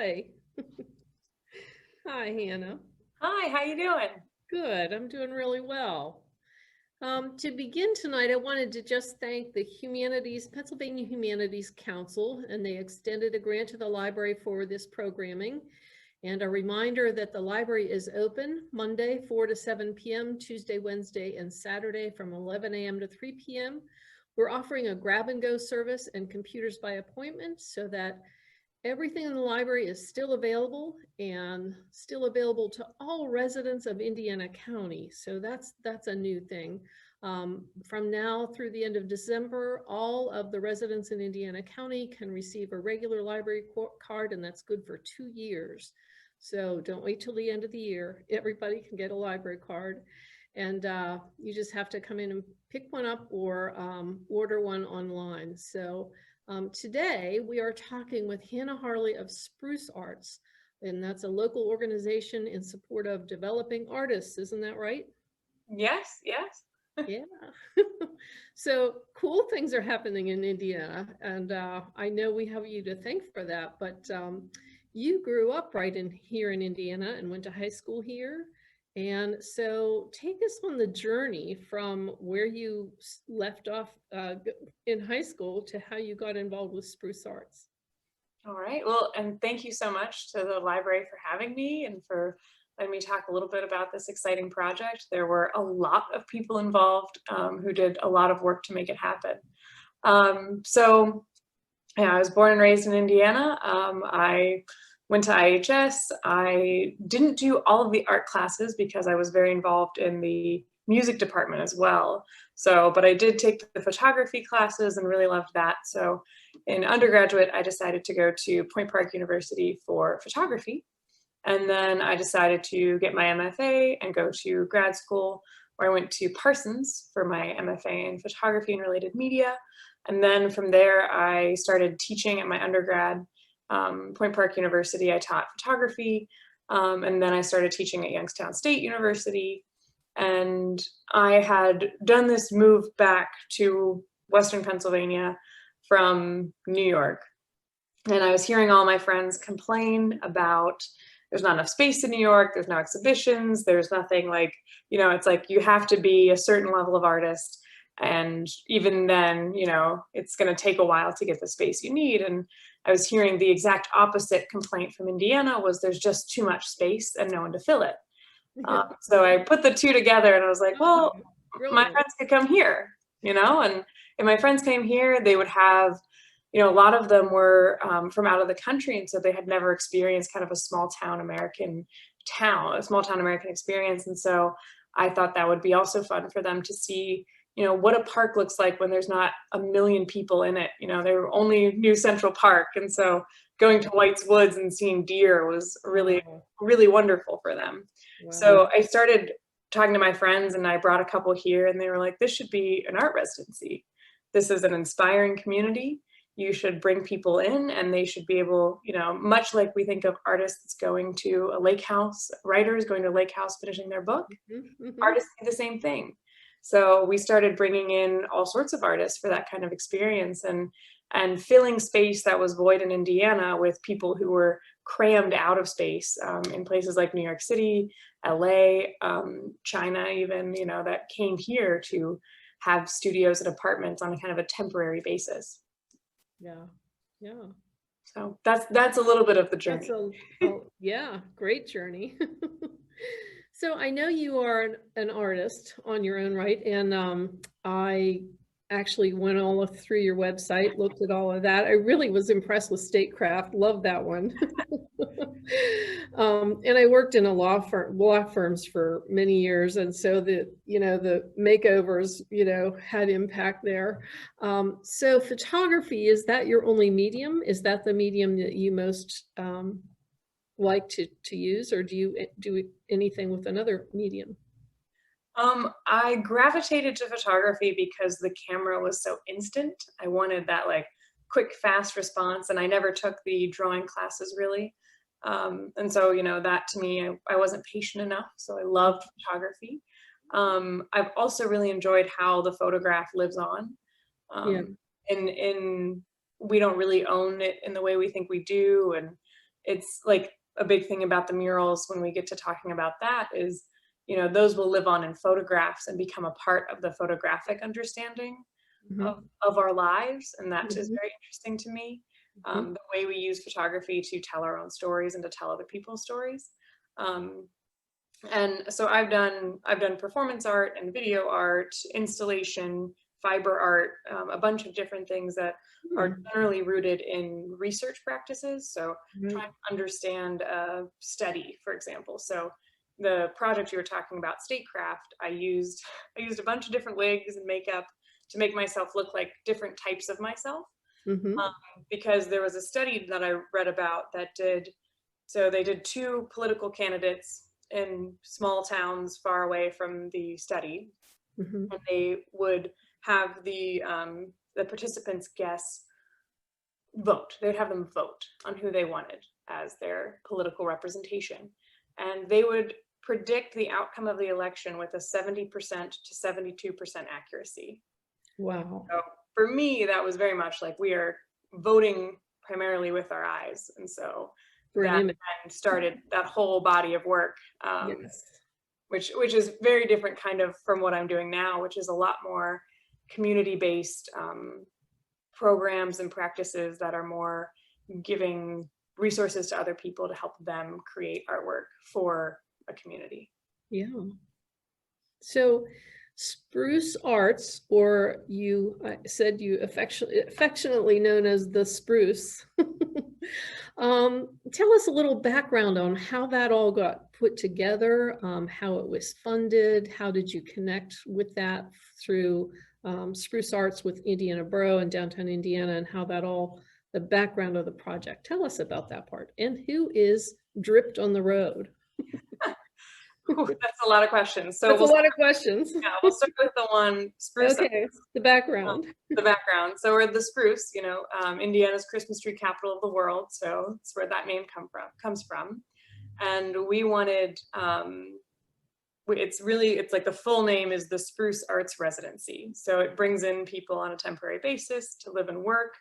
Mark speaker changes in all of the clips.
Speaker 1: Hi. Hi, Hannah.
Speaker 2: Hi, how you doing?
Speaker 1: Good. I'm doing really well. To begin tonight, I wanted to just thank the Pennsylvania Humanities Council, and they extended a grant to the library for this programming. And a reminder that the library is open Monday, 4 to 7 p.m., Tuesday, Wednesday, and Saturday from 11 a.m. to 3 p.m. We're offering a grab and go service and computers by appointment so that everything in the library is still available and still available to all residents of Indiana County. So that's a new thing. From now through the end of December, all of the residents in Indiana County can receive a regular library card, and that's good for 2 years. So don't wait till the end of the year. Everybody can get a library card, and you just have to come in and pick one up or order one online. So today we are talking with Hannah Harley of Spruce Arts, and that's a local organization in support of developing artists. Isn't that right?
Speaker 2: Yes, yes.
Speaker 1: Yeah. So cool things are happening in Indiana, and I know we have you to thank for that, but you grew up right in here in Indiana and went to high school here. And so take us on the journey from where you left off in high school to how you got involved with Spruce Arts.
Speaker 2: All right. Well, and thank you so much to the library for having me and for letting me talk a little bit about this exciting project. There were a lot of people involved who did a lot of work to make it happen. Yeah, I was born and raised in Indiana. I went to IHS. I didn't do all of the art classes because I was very involved in the music department as well. So, but I did take the photography classes and really loved that. So in undergraduate, I decided to go to Point Park University for photography. And then I decided to get my MFA and go to grad school, where I went to Parsons for my MFA in photography and related media. And then from there, I started teaching at my undergrad, Point Park University. I taught photography, and then I started teaching at Youngstown State University. And I had done this move back to Western Pennsylvania from New York. And I was hearing all my friends complain about there's not enough space in New York, there's no exhibitions, there's nothing like, it's like you have to be a certain level of artist. And even then, it's going to take a while to get the space you need. And I was hearing the exact opposite complaint from Indiana was there's just too much space and no one to fill it. So I put the two together and I was like, well, my friends could come here, and if my friends came here, they would have, a lot of them were from out of the country. And so they had never experienced kind of a small town American experience. And so I thought that would be also fun for them to see, what a park looks like when there's not a million people in it. They were only knew Central Park. And so going to White's Woods and seeing deer was really, really wonderful for them. Wow. So I started talking to my friends and I brought a couple here and they were like, this should be an art residency. This is an inspiring community. You should bring people in and they should be able, much like we think of artists going to a lake house, writers going to a lake house, finishing their book, artists do the same thing. So we started bringing in all sorts of artists for that kind of experience and filling space that was void in Indiana with people who were crammed out of space in places like New York City, LA, China even, that came here to have studios and apartments on a kind of a temporary basis.
Speaker 1: Yeah, yeah.
Speaker 2: So that's a little bit of the journey.
Speaker 1: Yeah, great journey. So I know you are an artist on your own right, and I actually went all through your website, looked at all of that. I really was impressed with Statecraft. Love that one. And I worked in law firms for many years, and so the makeovers had impact there. So photography, is that your only medium? Is that the medium that you most like to use, or do you do anything with another medium?
Speaker 2: I gravitated to photography because the camera was so instant. I wanted that like quick, fast response, and I never took the drawing classes really. And so, that to me, I wasn't patient enough. So I loved photography. I've also really enjoyed how the photograph lives on. And we don't really own it in the way we think we do. And it's like a big thing about the murals when we get to talking about that is, you know, those will live on in photographs and become a part of the photographic understanding
Speaker 1: Mhm.
Speaker 2: of our lives. And that is
Speaker 1: Mhm.
Speaker 2: very interesting to me.
Speaker 1: Mhm.
Speaker 2: The way we use photography to tell our own stories and to tell other people's stories. Um, and so I've done performance art and video art, installation, fiber art, a bunch of different things that are
Speaker 1: Hmm.
Speaker 2: generally rooted in research practices. So
Speaker 1: Right.
Speaker 2: trying to understand a study, for example. So the project you were talking about, statecraft, I used a bunch of different wigs and makeup to make myself look like different types of myself.
Speaker 1: Mhm.
Speaker 2: Because there was a study that I read about that so they did two political candidates in small towns far away from the study,
Speaker 1: Mhm.
Speaker 2: and they would have the participants guess vote. They'd have them vote on who they wanted as their political representation, and they would predict the outcome of the election with a 70% to 72% accuracy.
Speaker 1: Wow.
Speaker 2: So for me, that was very much like we are voting primarily with our eyes, and so
Speaker 1: For an
Speaker 2: that
Speaker 1: image.
Speaker 2: then started that whole body of work,
Speaker 1: Yes.
Speaker 2: which is very different kind of from what I'm doing now, which is a lot more community based programs and practices that are more giving resources to other people to help them create artwork for a community.
Speaker 1: Yeah. So Spruce Arts, or you said you affectionately known as the Spruce. Tell us a little background on how that all got put together, how it was funded, how did you connect with that through Spruce Arts with Indiana Borough and Downtown Indiana, and how that all, the background of the project. Tell us about that part. And who is Dripped on the Road?
Speaker 2: Whew, that's a lot of questions. So
Speaker 1: That's a lot of questions.
Speaker 2: we'll start with the one spruce.
Speaker 1: Okay, the background.
Speaker 2: The background. So we're the Spruce, Indiana's Christmas tree capital of the world. So it's where that name comes from. And we wanted, it's like the full name is the Spruce Arts Residency. So it brings in people on a temporary basis to live and work,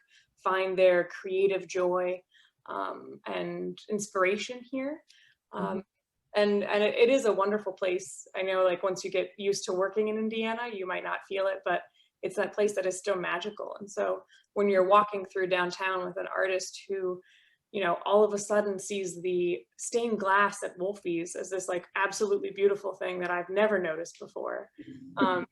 Speaker 2: find their creative joy and inspiration here.
Speaker 1: Mhm.
Speaker 2: And it is a wonderful place. I know, like, once you get used to working in Indiana, you might not feel it, but it's that place that is still magical. And so when you're walking through downtown with an artist who, all of a sudden sees the stained glass at Wolfie's as this like absolutely beautiful thing that I've never noticed before,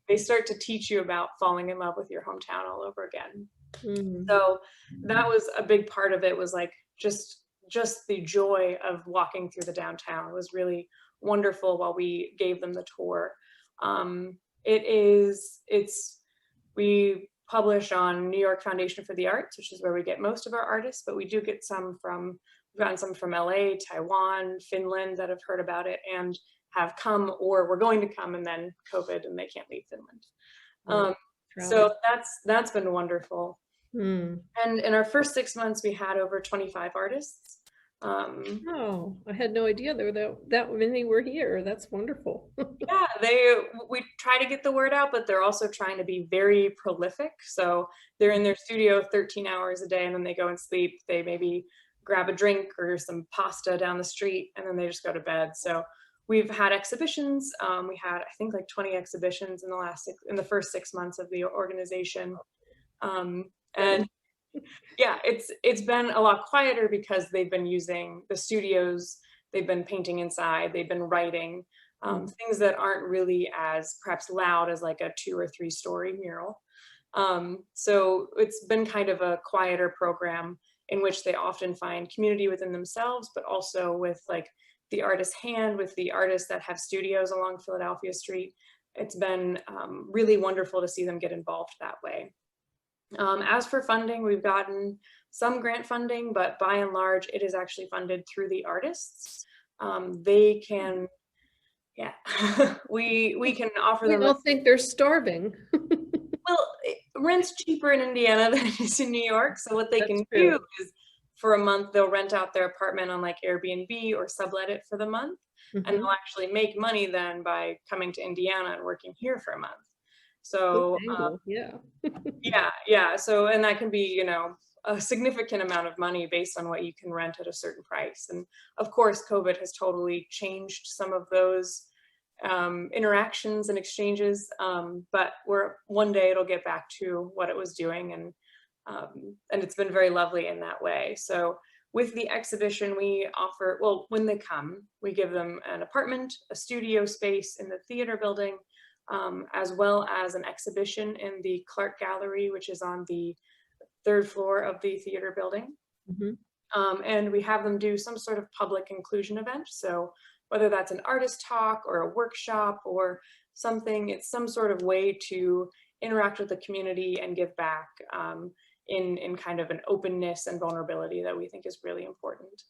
Speaker 2: they start to teach you about falling in love with your hometown all over again.
Speaker 1: Mm.
Speaker 2: So that was a big part of it, was like just the joy of walking through the downtown was really wonderful while we gave them the tour. We publish on New York Foundation for the Arts, which is where we get most of our artists, but we do get we've gotten some from LA, Taiwan, Finland that have heard about it and have come, or we're going to come, and then COVID and they can't leave Finland.
Speaker 1: Right.
Speaker 2: So
Speaker 1: Travel.
Speaker 2: that's been wonderful.
Speaker 1: Mm.
Speaker 2: And in our first 6 months, we had over 25 artists.
Speaker 1: Oh, I had no idea there were that many were here. That's wonderful.
Speaker 2: Yeah, we try to get the word out, but they're also trying to be very prolific. So they're in their studio 13 hours a day, and then they go and sleep. They maybe grab a drink or some pasta down the street, and then they just go to bed. So we've had exhibitions. We had, I think, like 20 exhibitions in the first 6 months of the organization. And yeah, it's been a lot quieter because they've been using the studios, they've been painting inside, they've been writing,
Speaker 1: Mm.
Speaker 2: things that aren't really as perhaps loud as like a 2 or 3 story mural. So it's been kind of a quieter program in which they often find community within themselves, but also with like the artist's hand, with the artists that have studios along Philadelphia Street. It's been really wonderful to see them get involved that way. As for funding, we've gotten some grant funding, but by and large, it is actually funded through the artists. They can, yeah, we can offer
Speaker 1: We
Speaker 2: them.
Speaker 1: all think they're starving.
Speaker 2: Well, rent's cheaper in Indiana than it is in New York. So what they
Speaker 1: That's
Speaker 2: can
Speaker 1: true.
Speaker 2: do is, for a month, they'll rent out their apartment on like Airbnb or sublet it for the month, and
Speaker 1: Mhm.
Speaker 2: they'll actually make money then by coming to Indiana and working here for a month.
Speaker 1: Good
Speaker 2: So
Speaker 1: angle. Yeah.
Speaker 2: yeah. So, and that can be, a significant amount of money based on what you can rent at a certain price. And of course, COVID has totally changed some of those interactions and exchanges, but one day it'll get back to what it was doing, and it's been very lovely in that way. So with the exhibition, we offer, well, when they come, we give them an apartment, a studio space in the theater building, as well as an exhibition in the Clark Gallery, which is on the 3rd floor of the theater building. And we have them do some sort of public inclusion event. So whether that's an artist talk or a workshop or something, it's some sort of way to interact with the community and give back in kind of an openness and vulnerability that we think is really important.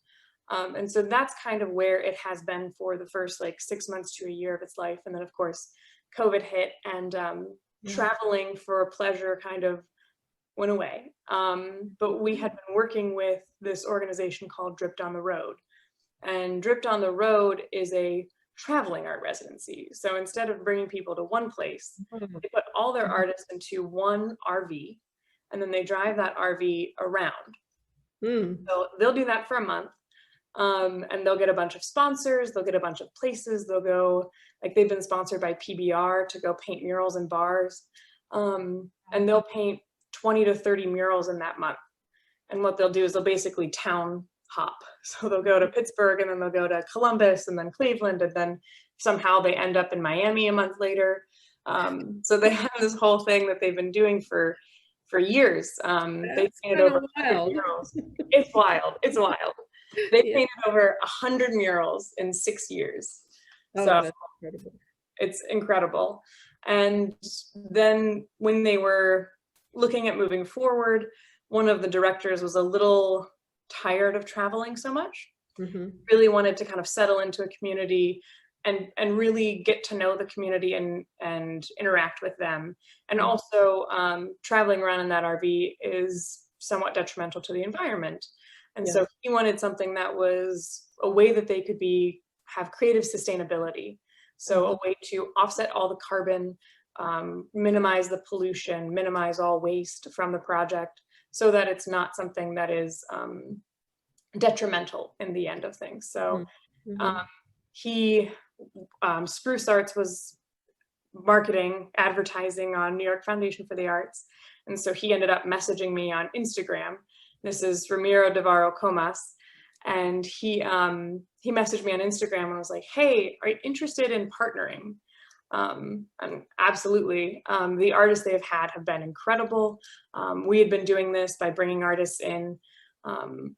Speaker 2: And so that's kind of where it has been for the first like 6 months to a year of its life. And then of course, COVID hit, and traveling for pleasure kind of went away. But we had been working with this organization called Dripped on the Road. And Dripped on the Road is a traveling art residency. So instead of bringing people to one place, they put all their artists into one RV, and then they drive that RV around. So they'll do that for a month, and they'll get a bunch of sponsors, they'll get a bunch of places, they'll go, like they've been sponsored by PBR to go paint murals in bars, and they'll paint 20 to 30 murals in that month. And what they'll do is they'll basically town hop. So they'll go to Pittsburgh, and then they'll go to Columbus, and then Cleveland, and then somehow they end up in Miami a month later. So they have this whole thing that they've been doing for years. They painted over 100 murals. It's wild. It's wild. They painted over 100 murals in 6 years.
Speaker 1: Oh,
Speaker 2: so
Speaker 1: that's incredible.
Speaker 2: It's incredible. And then when they were looking at moving forward, one of the directors was a little tired of traveling so much, really wanted to kind of settle into a community and really get to know the community and interact with them. And also traveling around in that RV is somewhat detrimental to the environment. And so he wanted something that was a way that they could have creative sustainability. So a way to offset all the carbon, minimize the pollution, minimize all waste from the project, so that it's not something that is detrimental in the end of things. So Spruce Arts was marketing, advertising on New York Foundation for the Arts. And so he ended up messaging me on Instagram. This is Ramiro Devaro Comas. And he messaged me on Instagram and was like, hey, are you interested in partnering? And absolutely. The artists they have been incredible. We had been doing this by bringing artists in, and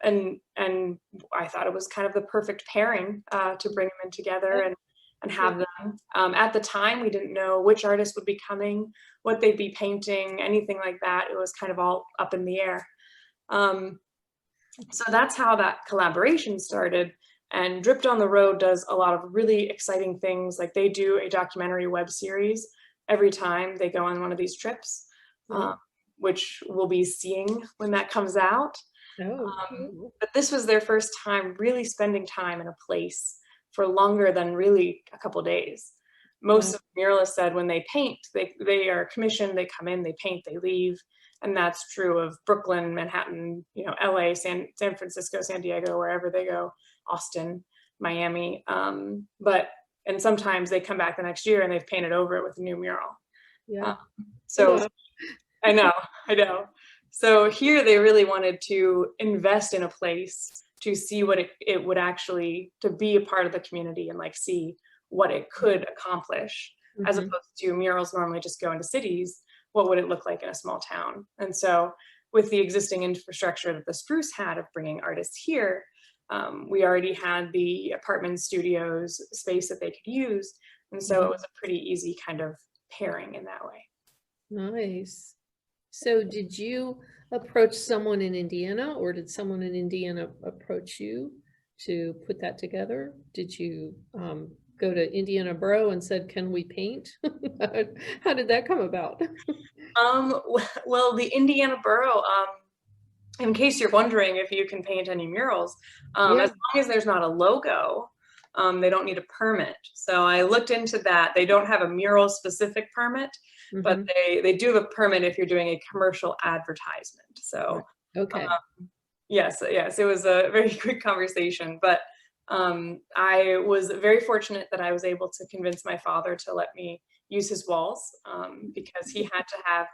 Speaker 2: I thought it was kind of the perfect pairing to bring them in together and have them. At the time, we didn't know which artists would be coming, what they'd be painting, anything like that. It was kind of all up in the air. So that's how that collaboration started. And Dripped on the Road does a lot of really exciting things. Like they do a documentary web series every time they go on one of these trips, which we'll be seeing when that comes out. But this was their first time really spending time in a place for longer than really a couple days. Most of the muralists said when they paint, they are commissioned, they come in, they paint, they leave. And that's true of Brooklyn, Manhattan, LA, San Francisco, San Diego, wherever they go, Austin, Miami. And sometimes they come back the next year and they've painted over it with a new mural. I know. So here they really wanted to invest in a place to see what it would actually, to be a part of the community and like see what it could accomplish, as opposed to murals normally just go into cities. What would it look like in a small town? And so with the existing infrastructure that the Spruce had of bringing artists here, we already had the apartment studios space that they could use. And so it was a pretty easy kind of pairing in that way.
Speaker 1: Nice. So did you approach someone in Indiana, or did someone in Indiana approach you to put that together? Did you go to Indiana Borough and said, can we paint? How did that come about?
Speaker 2: Well, the Indiana Borough, in case you're wondering if you can paint any murals, as long as there's not a logo, they don't need a permit. So I looked into that. They don't have a mural specific permit, but they do have a permit if you're doing a commercial advertisement. So
Speaker 1: Okay.
Speaker 2: Yes, yes, it was a very quick conversation, but I was very fortunate that I was able to convince my father to let me use his walls, because he had to have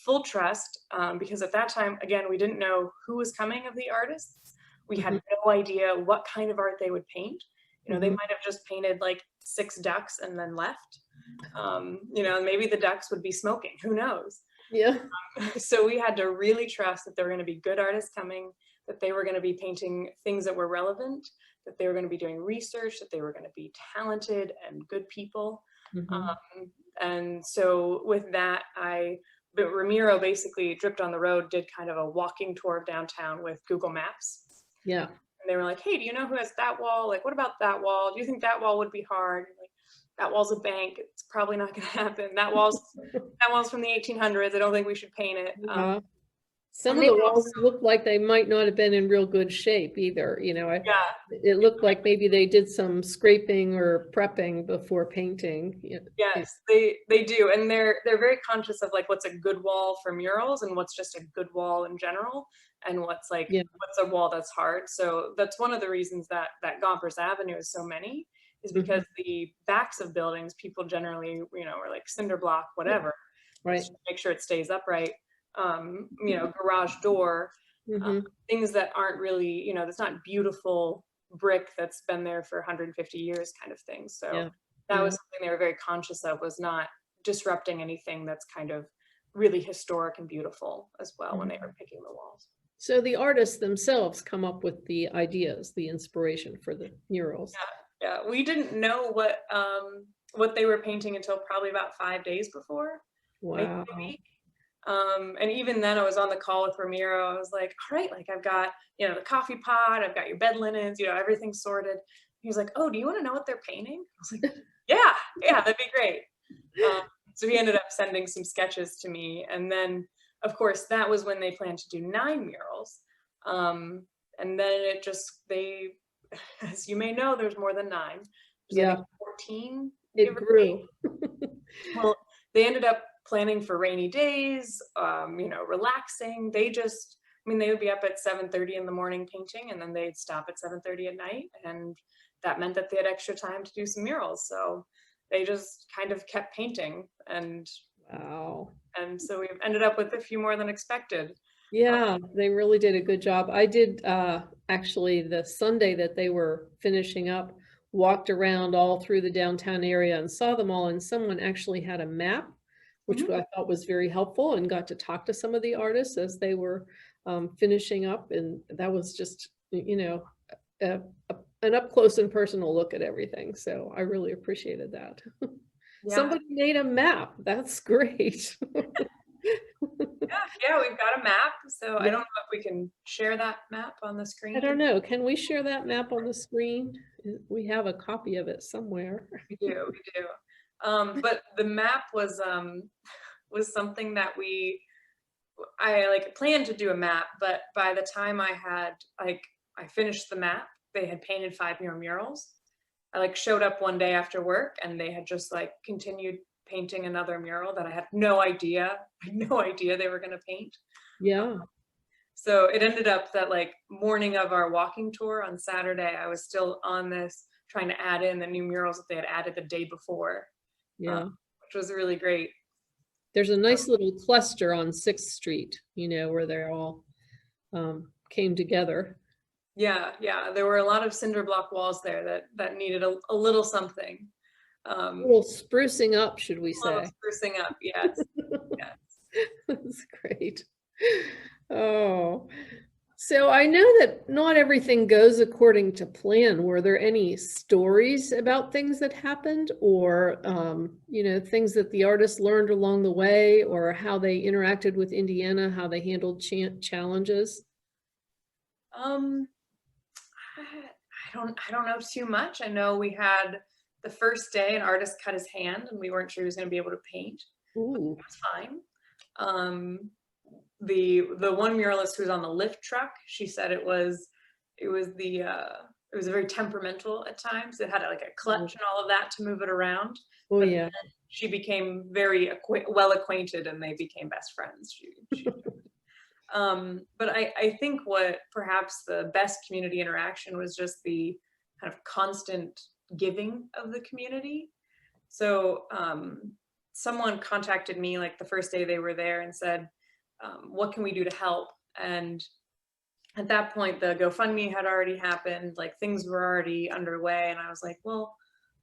Speaker 2: full trust, because at that time, again, we didn't know who was coming of the artists. We had
Speaker 1: Mhm,
Speaker 2: no idea what kind of art they would paint. You know, they
Speaker 1: mhm.
Speaker 2: might have just painted like 6 ducks and then left. You know, maybe the ducks would be smoking, who knows?
Speaker 1: Yeah.
Speaker 2: So we had to really trust that there were going to be good artists coming, that they were going to be painting things that were relevant, that they were going to be doing research, that they were going to be talented and good people.
Speaker 1: Mhm.
Speaker 2: And so with that, but Ramiro basically dripped on the road, did kind of a walking tour of downtown with Google Maps.
Speaker 1: Yeah.
Speaker 2: And they were like, hey, do you know who has that wall? Like, what about that wall? Do you think that wall would be hard? Like, that wall's a bank. It's probably not going to happen. That wall's from the 1800s. I don't think we should paint it.
Speaker 1: Yeah. Some
Speaker 2: And
Speaker 1: of
Speaker 2: they
Speaker 1: the
Speaker 2: were
Speaker 1: walls
Speaker 2: also,
Speaker 1: look like they might not have been in real good shape either,
Speaker 2: yeah,
Speaker 1: it looked like maybe they did some scraping or prepping before painting.
Speaker 2: yes, they do, and they're very conscious of like what's a good wall for murals and what's just a good wall in general, and
Speaker 1: Yeah.
Speaker 2: what's a wall that's hard. So that's one of the reasons that Gompers Avenue is so many, is because
Speaker 1: Mhm.
Speaker 2: the backs of buildings, people generally, are like cinder block,
Speaker 1: Yeah.
Speaker 2: whatever,
Speaker 1: Right.
Speaker 2: just to make sure it stays upright. Garage door, uh,
Speaker 1: Hmm.
Speaker 2: things that aren't really, that's not beautiful brick that's been there for 150 years kind of thing. So
Speaker 1: Yeah.
Speaker 2: that
Speaker 1: Yeah.
Speaker 2: was something they were very conscious of, was not disrupting anything that's kind of really historic and beautiful as well when they
Speaker 1: Mhm.
Speaker 2: were picking the walls.
Speaker 1: So the artists themselves come up with the ideas, the inspiration for the murals.
Speaker 2: Yeah, we didn't know what they were painting until probably about 5 days before, maybe a
Speaker 1: Wow.
Speaker 2: week. And even then I was on the call with Ramiro. I was like, all right, like I've got, the coffee pot, I've got your bed linens, everything sorted. He was like, oh, do you want to know what they're painting? I was like, yeah, yeah, that'd be great. Um, so he ended up sending some sketches to me. And then, of course, that was when they planned to do 9 murals. And then as you may know, there's more than 9. There's, I
Speaker 1: Yeah,
Speaker 2: think, 14,
Speaker 1: it
Speaker 2: give or take.
Speaker 1: grew.
Speaker 2: Well, they ended up planning for rainy days, relaxing. They would be up at 7:30 in the morning painting, and then they'd stop at 7:30 at night. And that meant that they had extra time to do some murals. So they just kind of kept painting.
Speaker 1: Wow.
Speaker 2: And so we ended up with a few more than expected. Uh,
Speaker 1: Yeah, they really did a good job. I did actually the Sunday that they were finishing up, walked around all through the downtown area and saw them all. And someone actually had a map, which
Speaker 2: mhm.
Speaker 1: I thought was very helpful, and got to talk to some of the artists as they were finishing up. And that was just, a, an up close and personal look at everything. So I really appreciated that.
Speaker 2: Yeah.
Speaker 1: Somebody made a map. That's great.
Speaker 2: Yeah, we've got a map. So I
Speaker 1: Yeah.
Speaker 2: don't know if we can share that map on the
Speaker 1: I don't
Speaker 2: screen.
Speaker 1: know. Can we share that map on the screen? We have a copy of it somewhere.
Speaker 2: We do, we do. But the map was something that I like planned to do a map, but by the time I finished the map, they had painted 5 more murals. I like showed up one day after work and they had just like continued painting another mural that I had no idea, they were gonna paint.
Speaker 1: Yeah.
Speaker 2: So it ended up that like morning of our walking tour on Saturday, I was still on this trying to add in the new murals that they had added the day before, uh,
Speaker 1: Yeah.
Speaker 2: which was really great.
Speaker 1: There's a nice little cluster on 6th Street, where they're all came together.
Speaker 2: Yeah, yeah, there were a lot of cinder block walls there that needed a little something.
Speaker 1: A
Speaker 2: Um,
Speaker 1: little sprucing up, should we
Speaker 2: a little
Speaker 1: say?
Speaker 2: sprucing up, yes, yes.
Speaker 1: That's great. Oh, so I know that not everything goes according to plan. Were there any stories about things that happened, or things that the artists learned along the way, or how they interacted with Indiana, how they handled challenges?
Speaker 2: Um, I don't know too much. I know we had the first day an artist cut his hand and we weren't sure he was going to be able to paint.
Speaker 1: Ooh,
Speaker 2: It was fine. Um, the one muralist who was on the lift truck, she said it was very temperamental at times. It had like a clutch and all of that to move it around.
Speaker 1: oh
Speaker 2: But
Speaker 1: yeah.
Speaker 2: then she became very well acquainted and they became best friends. But I think what perhaps the best community interaction was just the kind of constant giving of the community. So someone contacted me like the first day they were there and said, what can we do to help? And at that point, the GoFundMe had already happened, like things were already underway. And I was like, well,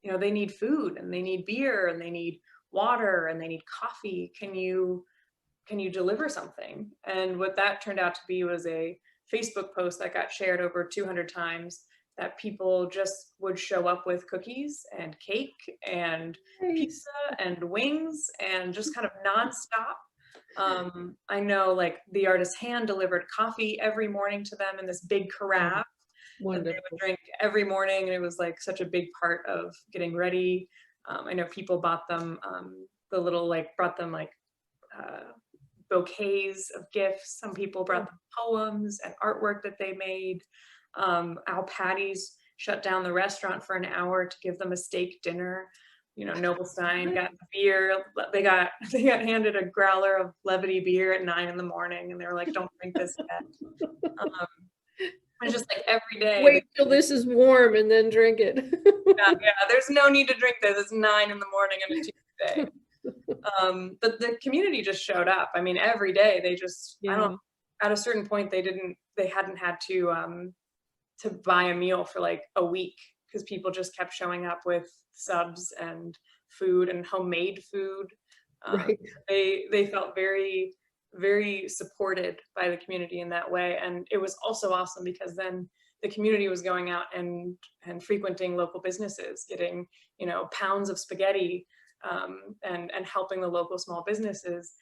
Speaker 2: you know, they need food and they need beer and they need water and they need coffee. Can you deliver something? And what that turned out to be was a Facebook post that got shared over 200 times, that people just would show up with cookies and cake and
Speaker 1: Nice.
Speaker 2: pizza and wings and just kind of nonstop. I know like the artist hand delivered coffee every morning to them in this big carafe that they
Speaker 1: Wonderful.
Speaker 2: would drink every morning, and it was like such a big part of getting ready. I know people bought them brought them like bouquets of gifts. Some people brought them poems and artwork that they made. Al Patty's shut down the restaurant for an hour to give them a steak dinner. You know, Noblestein got beer. They got handed a growler of Levity beer at 9 in the morning, and they were like, "Don't drink this yet." It's just like every day.
Speaker 1: Wait till this is warm and then drink it.
Speaker 2: Yeah, there's no need to drink this. It's 9 in the morning on a Tuesday. But the community just showed up. I mean, every day they just, I don't, at a certain point they hadn't had to buy a meal for like a week, because people just kept showing up with subs and food and homemade food.
Speaker 1: Right.
Speaker 2: They felt very, very supported by the community in that way. And it was also awesome because then the community was going out and frequenting local businesses, getting, you know, pounds of spaghetti, and helping the local small businesses,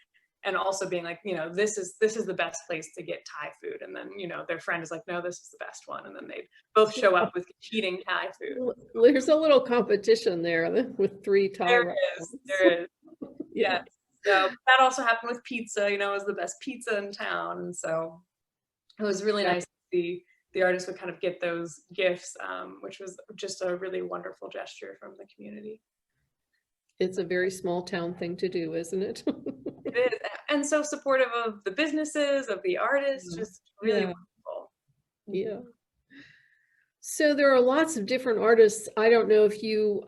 Speaker 2: and also being like, you know, this is the best place to get Thai food. And then, you know, their friend is like, no, this is the best one. And then they'd both show up with competing Thai food.
Speaker 1: There's a little competition there with 3 Thai restaurants.
Speaker 2: There is. Yeah. So that also happened with pizza. You know, it was the best pizza in town. And so it was really nice to see the artists would kind of get those gifts, which was just a really wonderful gesture from the community.
Speaker 1: It's a very small town thing to do, isn't it?
Speaker 2: It is, and so supportive of the businesses, of the artists, just really wonderful.
Speaker 1: Yeah. So there are lots of different artists. I don't know if you,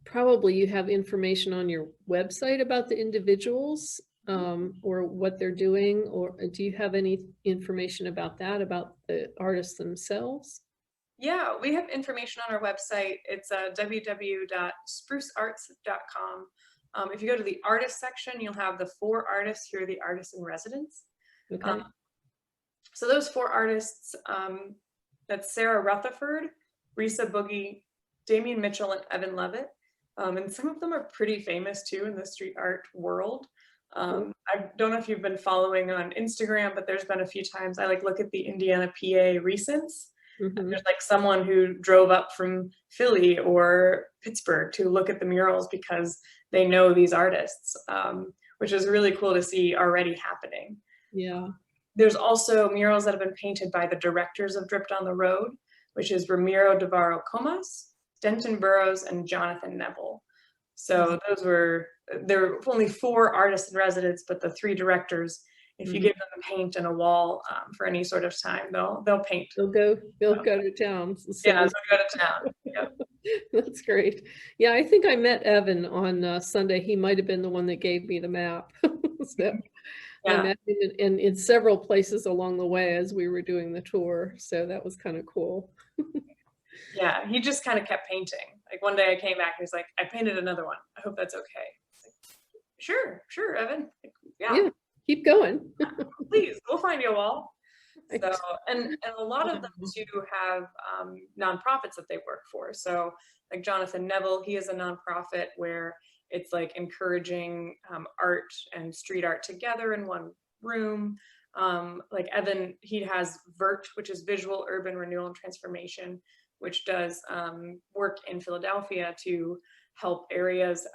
Speaker 1: probably you have information on your website about the individuals, or what they're doing, or do you have any information about that, about the artists themselves?
Speaker 2: Yeah, we have information on our website. It's www.sprucearts.com. If you go to the artist section, you'll have the 4 artists. Here are the artists in residence.
Speaker 1: Okay.
Speaker 2: So those 4 artists, that's Sarah Rutherford, Risa Boogie, Damian Mitchell, and Evan Levitt. And some of them are pretty famous too in the street art world. I don't know if you've been following on Instagram, but there's been a few times I like look at the Indiana PA recents. And there's like someone who drove up from Philly or Pittsburgh to look at the murals because they know these artists, which is really cool to see already happening.
Speaker 1: Yeah.
Speaker 2: There's also murals that have been painted by the directors of Drip Down the Road, which is Ramiro Devaro Comas, Denton Burrows, and Jonathan Neville. So there were only 4 artists in residence, but the 3 directors, if you give them a paint and a wall for any sort of time, they'll paint.
Speaker 1: They'll go to town.
Speaker 2: Yeah, they'll go to town. Yep.
Speaker 1: That's great. Yeah, I think I met Evan on Sunday. He might have been the one that gave me the map. So I met him in several places along the way as we were doing the tour. So that was kind of cool.
Speaker 2: Yeah, he just kind of kept painting. Like one day I came back and he's like, I painted another one. I hope that's okay. Like, sure, Evan. Like, yeah.
Speaker 1: Keep going.
Speaker 2: Please, we'll find you a wall. So, and a lot of them too have nonprofits that they work for. So like Jonathan Neville, he is a nonprofit where it's like encouraging art and street art together in one room. Like Evan, he has VERT, which is Visual Urban Renewal and Transformation, which does work in Philadelphia to help areas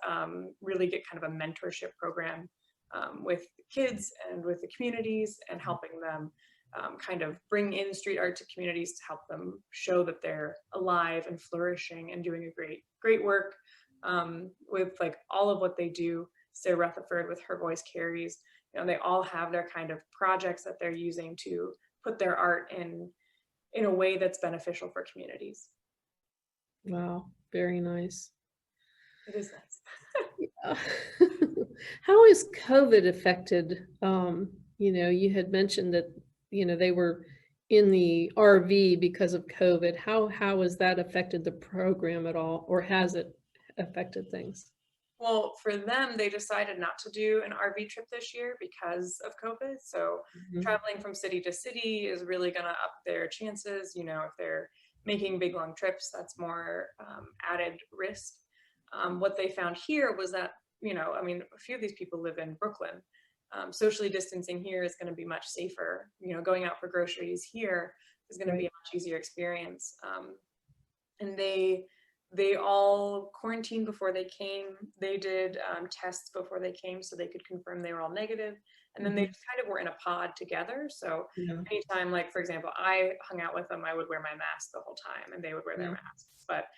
Speaker 2: really get kind of a mentorship program with kids and with the communities, and helping them kind of bring in street art to communities to help them show that they're alive and flourishing and doing a great work with like all of what they do. Sarah Rutherford with Her Voice Carries you know, they all have their kind of projects that they're using to put their art in a way that's beneficial for communities.
Speaker 1: Wow, very nice.
Speaker 2: It is nice.
Speaker 1: Yeah. How has COVID affected, you had mentioned that, they were in the RV because of COVID. How has that affected the program at all, or has it affected things?
Speaker 2: Well, for them, they decided not to do an RV trip this year because of COVID. So
Speaker 1: Mhm.
Speaker 2: traveling from city to city is really going to up their chances. You know, if they're making big long trips, that's more added risk. What they found here was that, you know, I mean, a few of these people live in Brooklyn. Socially distancing here is going to be much safer. You know, going out for groceries here is going to be
Speaker 1: Right.
Speaker 2: a much easier experience. And they all quarantined before they came. They did tests before they came so they could confirm they were all negative. And then they
Speaker 1: Mhm.
Speaker 2: just kind of were in a pod together. So
Speaker 1: Yeah.
Speaker 2: anytime, like for example, I hung out with them, I would wear my mask the whole time and they would wear their
Speaker 1: Yeah.
Speaker 2: masks. But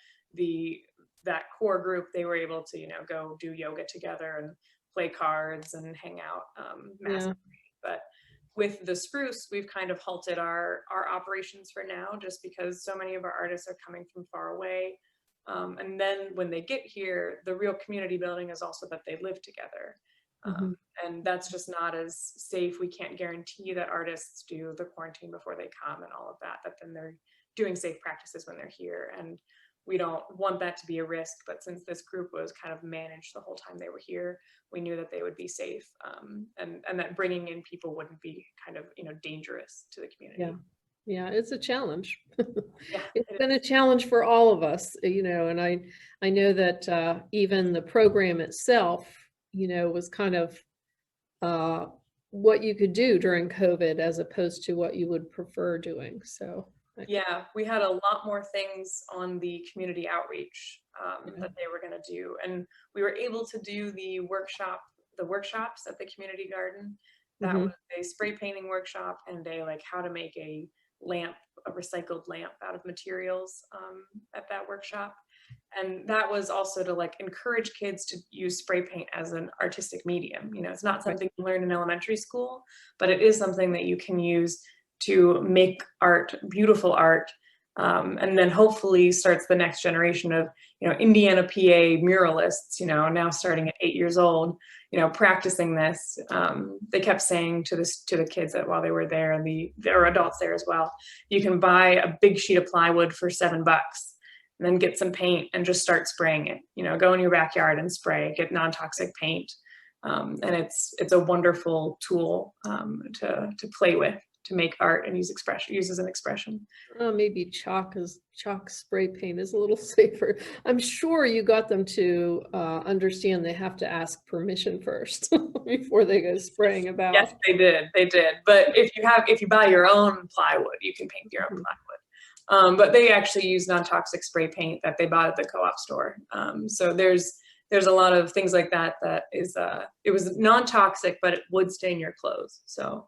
Speaker 2: that core group, they were able to, you know, go do yoga together and play cards and hang out mask
Speaker 1: Yeah.
Speaker 2: free. But with the Spruce, we've kind of halted our operations for now, just because so many of our artists are coming from far away. And then when they get here, the real community building is also that they live together.
Speaker 1: Mhm.
Speaker 2: And that's just not as safe. We can't guarantee that artists do the quarantine before they come and all of that, that then they're doing safe practices when they're here. And we don't want that to be a risk, but since this group was kind of managed the whole time they were here, we knew that they would be safe, and that bringing in people wouldn't be kind of, you know, dangerous to the community.
Speaker 1: Yeah. Yeah, it's a challenge.
Speaker 2: Yeah,
Speaker 1: It's
Speaker 2: it
Speaker 1: been
Speaker 2: is.
Speaker 1: a challenge for all of us, and I know that even the program itself, was kind of uh, what you could do during COVID as opposed to what you would prefer doing. So,
Speaker 2: Yeah, we had a lot more things on the community outreach
Speaker 1: yeah.
Speaker 2: that they were going to do, and we were able to do the workshops at the community garden. That was
Speaker 1: Mhm.
Speaker 2: a spray painting workshop and a like how to make a lamp, a recycled lamp out of materials at that workshop. And that was also to like encourage kids to use spray paint as an artistic medium. You know, it's not
Speaker 1: Right.
Speaker 2: something you learn in elementary school, but it is something that you can use to make art, beautiful art, and then hopefully starts the next generation of, you know, Indiana, PA muralists, you know, now starting at 8 years old, you know, practicing this. They kept saying to the kids that while they were there, and there were adults there as well, you can buy a big sheet of plywood for $7 and then get some paint and just start spraying it. You know, go in your backyard and spray, get non-toxic paint. And it's a wonderful tool to play with, to make art and use as an expression.
Speaker 1: Maybe chalk spray paint is a little safer. I'm sure you got them to understand they have to ask permission first before they go spraying
Speaker 2: Yes,
Speaker 1: about.
Speaker 2: they did. They did. But if you buy your own plywood, you can paint your own
Speaker 1: Mhm.
Speaker 2: plywood. But they actually use non-toxic spray paint that they bought at the co-op store. So there's a lot of things like that is it was non-toxic, but it would stain your clothes. So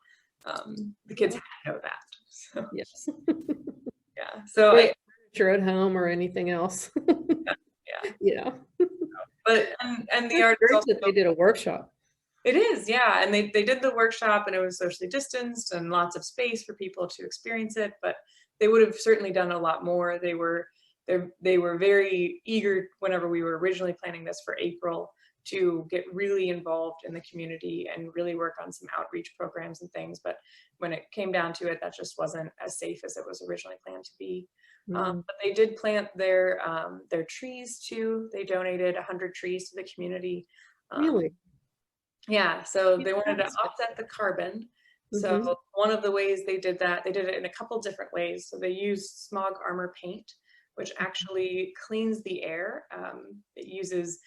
Speaker 2: the kids had to know that. So
Speaker 1: Yes.
Speaker 2: yeah. So
Speaker 1: Or furniture at home or anything else.
Speaker 2: yeah.
Speaker 1: Yeah.
Speaker 2: But and the
Speaker 1: That's
Speaker 2: art is
Speaker 1: great
Speaker 2: also.
Speaker 1: that they did a workshop.
Speaker 2: It is, yeah. And they did the workshop and it was socially distanced and lots of space for people to experience it, but they would have certainly done a lot more. They were very eager whenever we were originally planning this for April to get really involved in the community and really work on some outreach programs and things. But when it came down to it, that just wasn't as safe as it was originally planned to be.
Speaker 1: Mm.
Speaker 2: But they did plant their trees too. They donated 100 trees to the community. Um,
Speaker 1: Really?
Speaker 2: yeah, so
Speaker 1: Yeah,
Speaker 2: they wanted to
Speaker 1: that's
Speaker 2: offset the carbon. So
Speaker 1: Mhm.
Speaker 2: one of the ways they did that, they did it in a couple different ways. So they used smog armor paint, which actually cleans the air. It uses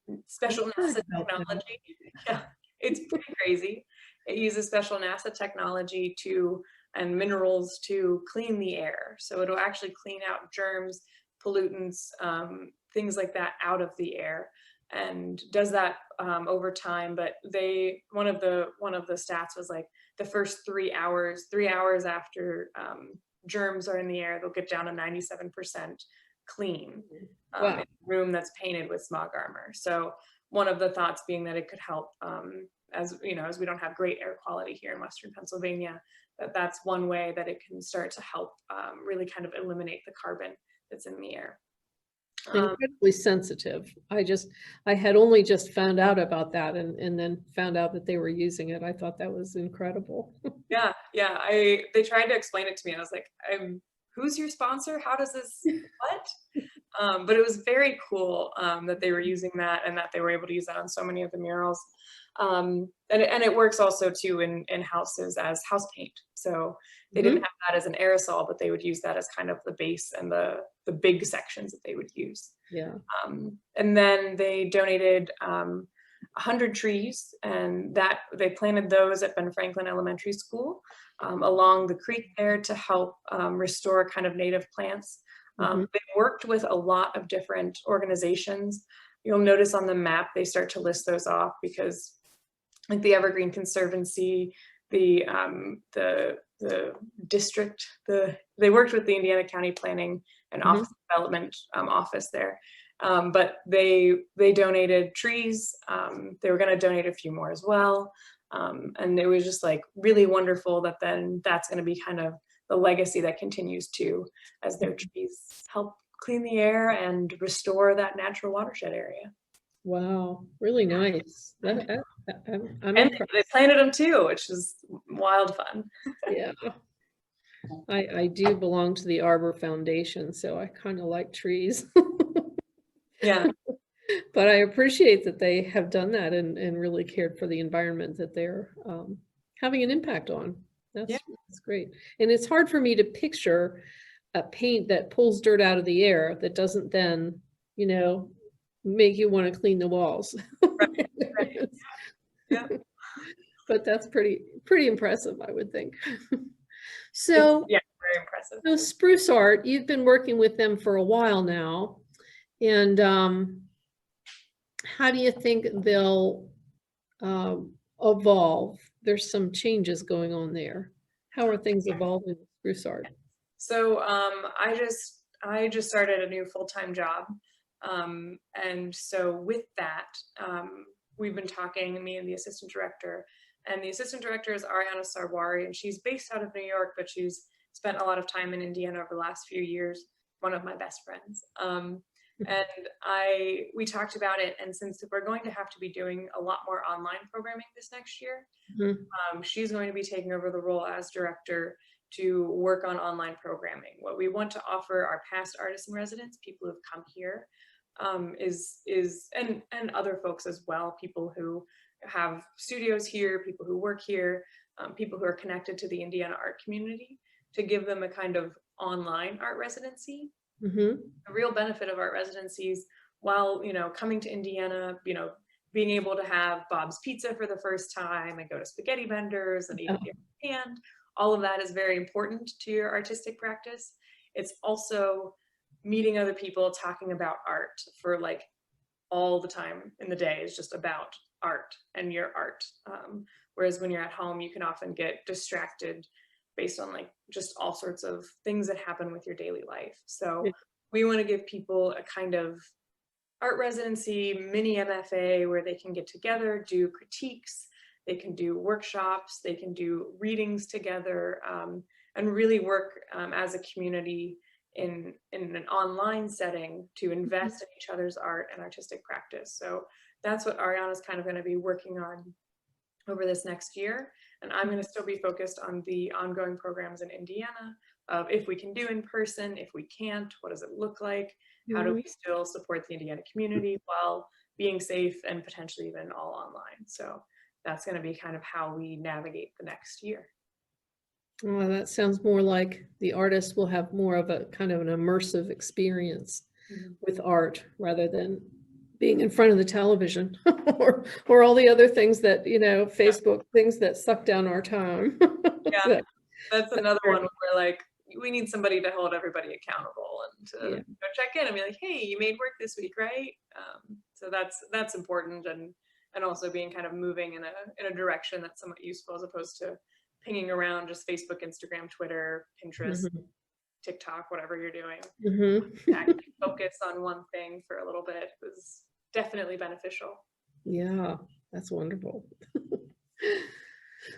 Speaker 1: I've
Speaker 2: special
Speaker 1: heard
Speaker 2: NASA
Speaker 1: about that.
Speaker 2: technology. Yeah, it's pretty crazy. It uses special NASA technology and minerals to clean the air. So it'll actually clean out germs, pollutants, things like that out of the air, and does that over time. But one of the stats was like the first 3 hours after germs are in the air, they'll get down to 97% clean in
Speaker 1: Wow.
Speaker 2: a room that's painted with smog armor. So one of the thoughts being that it could help as you know, as we don't have great air quality here in Western Pennsylvania, that's one way that it can start to help really kind of eliminate the carbon that's in the air.
Speaker 1: Incredibly sensitive. I had only just found out about that and then found out that they were using it. I thought that was incredible.
Speaker 2: Yeah, yeah. They tried to explain it to me, and I was like, who's your sponsor? How does this, what? But it was very cool that they were using that, and that they were able to use that on so many of the murals. And it works also too in houses as house paint. So they didn't have that as an aerosol, but they would use that as kind of the base and the big sections that they would use.
Speaker 1: Yeah.
Speaker 2: And then they donated 100 trees, and that they planted those at Ben Franklin Elementary School along the creek there to help restore kind of native plants. They worked with a lot of different organizations. You'll notice on the map they start to list those off, because like the Evergreen Conservancy, the district, they worked with the Indiana County Planning and Office Development office there. But they donated trees. They were going to donate a few more as well. And it was just like really wonderful that then that's going to be kind of the legacy that continues too, as their trees help clean the air and restore that natural watershed area.
Speaker 1: Wow, really nice. I'm
Speaker 2: And
Speaker 1: impressed.
Speaker 2: they planted them too, which is wild fun.
Speaker 1: Yeah. I do belong to the Arbor Foundation, so I kind of like trees.
Speaker 2: Yeah.
Speaker 1: But I appreciate that they have done that and really cared for the environment that they're having an impact on. That's great. And it's hard for me to picture a paint that pulls dirt out of the air that doesn't then, you know, make you want to clean the walls.
Speaker 2: Right. Yeah.
Speaker 1: But that's pretty impressive, I would think. So
Speaker 2: yeah, very impressive.
Speaker 1: So Spruce Art, you've been working with them for a while now, and how do you think they'll evolve? There's some changes going on there. How are things evolving with Spruce Art?
Speaker 2: So I just started a new full-time job. And so with that, we've been talking, me and the assistant director, and the assistant director is Ariana Sarwari, and she's based out of New York, but she's spent a lot of time in Indiana over the last few years, one of my best friends. And we talked about it, and since we're going to have to be doing a lot more online programming this next year, she's going to be taking over the role as director to work on online programming. What we want to offer our past artists and residents, people who've come here, and other folks as well, people who have studios here, people who work here, people who are connected to the Indiana art community, to give them a kind of online art residency. The real benefit of art residencies, while coming to Indiana, being able to have Bob's Pizza for the first time and go to spaghetti vendors and eat with your hand, all of that is very important to your artistic practice. It's also meeting other people, talking about art for like all the time in the day is just about art and your art. Whereas when you're at home, you can often get distracted based on like just all sorts of things that happen with your daily life. So we want to give people a kind of art residency, mini MFA, where they can get together, do critiques, they can do workshops, they can do readings together, and really work as a community in an online setting to invest in each other's art and artistic practice. So that's what Ariana's kind of going to be working on over this next year. And I'm going to still be focused on the ongoing programs in Indiana of if we can do in person, if we can't, what does it look like? How do we still support the Indiana community while being safe and potentially even all online? So that's going to be kind of how we navigate the next year.
Speaker 1: Well, that sounds more like the artist will have more of a kind of an immersive experience with art rather than being in front of the television or all the other things that, Facebook things that suck down our time.
Speaker 2: Yeah, that's another one where we're like, we need somebody to hold everybody accountable and to go check in and be like, hey, you made work this week, right? So that's important, and also being kind of moving in a direction that's somewhat useful as opposed to pinging around just Facebook, Instagram, Twitter, Pinterest, TikTok, whatever you're doing. Focus on one thing for a little bit was definitely beneficial.
Speaker 1: Yeah, that's wonderful.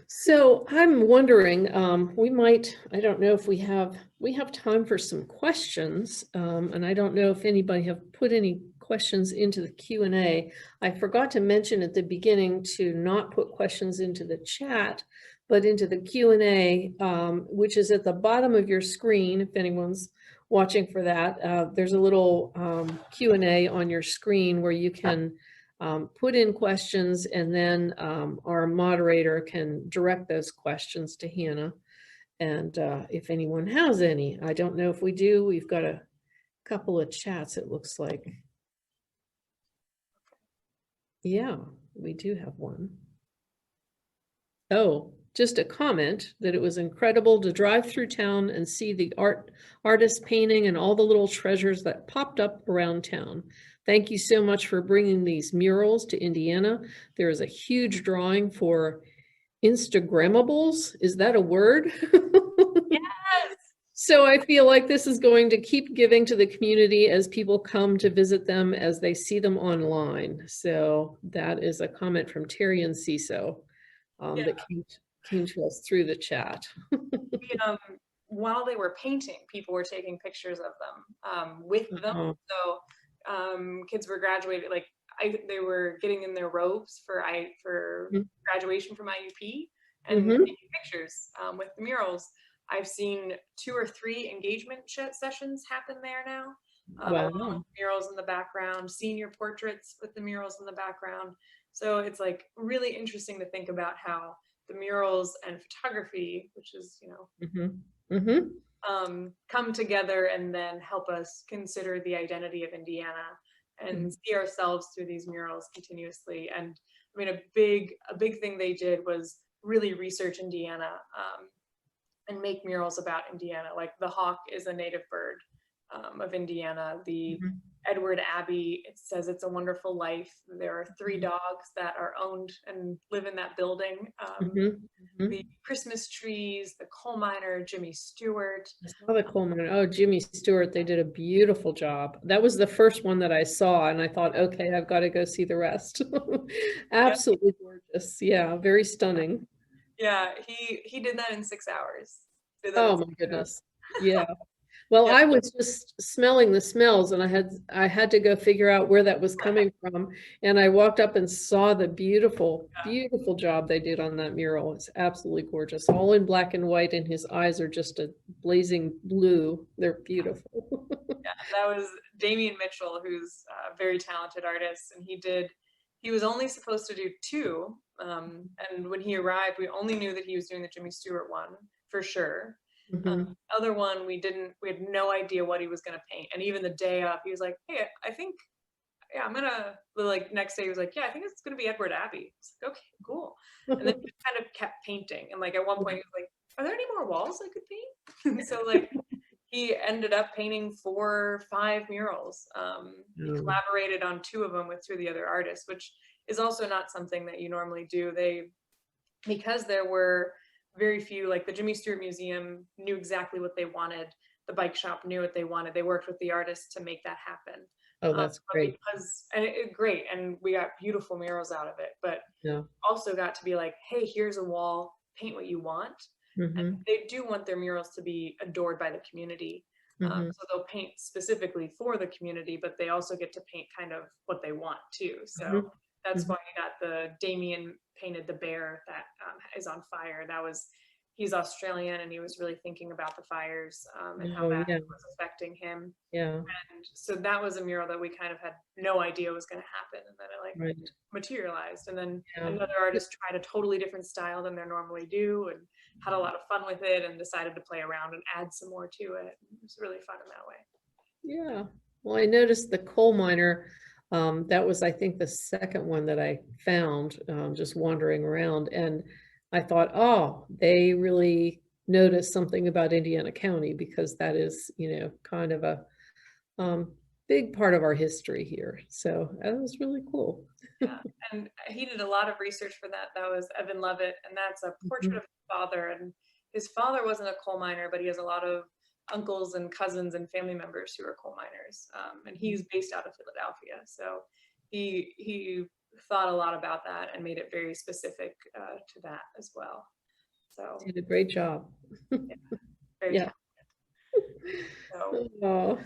Speaker 1: So I'm wondering, I don't know if we have time for some questions. And I don't know if anybody have put any questions into the Q&A. I forgot to mention at the beginning to not put questions into the chat, but into the Q&A, which is at the bottom of your screen, if anyone's watching for that. There's a little Q&A on your screen where you can put in questions, and then our moderator can direct those questions to Hannah. And if anyone has any, I don't know if we do. We've got a couple of chats, it looks like. Yeah, we do have one. Oh, just a comment that it was incredible to drive through town and see the artist painting and all the little treasures that popped up around town. Thank you so much for bringing these murals to Indiana. There is a huge drawing for Instagrammables. Is that a word?
Speaker 2: Yes.
Speaker 1: So I feel like this is going to keep giving to the community as people come to visit them, as they see them online. So that is a comment from Terry and CISO that came to us through the chat.
Speaker 2: While they were painting, people were taking pictures of them with them. So kids were graduating, like they were getting in their robes for graduation from IUP and taking pictures with the murals. I've seen 2 or 3 engagement sessions happen there now. Along with murals in the background, senior portraits with the murals in the background. So it's like really interesting to think about how the murals and photography, which is, come together and then help us consider the identity of Indiana and see ourselves through these murals continuously. And I mean, a big thing they did was really research Indiana and make murals about Indiana. Like the hawk is a native bird of Indiana. The Edward Abbey, it says it's a wonderful life. There are 3 dogs that are owned and live in that building. The Christmas trees, the coal miner, Jimmy Stewart.
Speaker 1: I saw the coal miner. Oh, Jimmy Stewart, they did a beautiful job. That was the first one that I saw, and I thought, okay, I've got to go see the rest. Absolutely gorgeous. Yeah, very stunning.
Speaker 2: Yeah, he did that in 6 hours.
Speaker 1: Oh my goodness. Yeah. Well, I was just smelling the smells, and I had to go figure out where that was coming from. And I walked up and saw the beautiful, beautiful job they did on that mural. It's absolutely gorgeous, all in black and white, and his eyes are just a blazing blue. They're beautiful.
Speaker 2: Yeah, that was Damian Mitchell, who's a very talented artist, and he was only supposed to do 2. And when he arrived, we only knew that he was doing the Jimmy Stewart one for sure. Other one, we had no idea what he was going to paint. And even the day of, he was like, hey, I think, I'm gonna, like, next day he was like, yeah, I think it's gonna be Edward Abbey. It's like, okay, cool. And then he kind of kept painting, and like at one point he was like, are there any more walls I could paint? And so like he ended up painting 4 or 5 murals. He collaborated on 2 of them with 2 of the other artists, which is also not something that you normally do. Because there were very few, like the Jimmy Stewart Museum knew exactly what they wanted. The bike shop knew what they wanted. They worked with the artists to make that happen.
Speaker 1: Oh, that's great.
Speaker 2: Great. And we got beautiful murals out of it, but also got to be like, hey, here's a wall, paint what you want. And they do want their murals to be adored by the community. So they'll paint specifically for the community, but they also get to paint kind of what they want too. So that's why we got the Damien painted the bear that is on fire. He's Australian, and he was really thinking about the fires and how that was affecting him. And so that was a mural that we kind of had no idea was going to happen, and then it materialized. And then another artist tried a totally different style than they normally do, and had a lot of fun with it, and decided to play around and add some more to it. It was really fun in that way.
Speaker 1: Yeah. Well, I noticed the coal miner. That was, I think, the second one that I found just wandering around. And I thought, oh, they really noticed something about Indiana County, because that is, kind of a big part of our history here. So that was really cool.
Speaker 2: Yeah, and he did a lot of research for that. That was Evan Levitt, and that's a portrait of his father. And his father wasn't a coal miner, but he has a lot of uncles and cousins and family members who are coal miners. And he's based out of Philadelphia. So he thought a lot about that and made it very specific to that as well. So
Speaker 1: Did a great job.
Speaker 2: very
Speaker 1: Yeah.
Speaker 2: so
Speaker 1: Oh,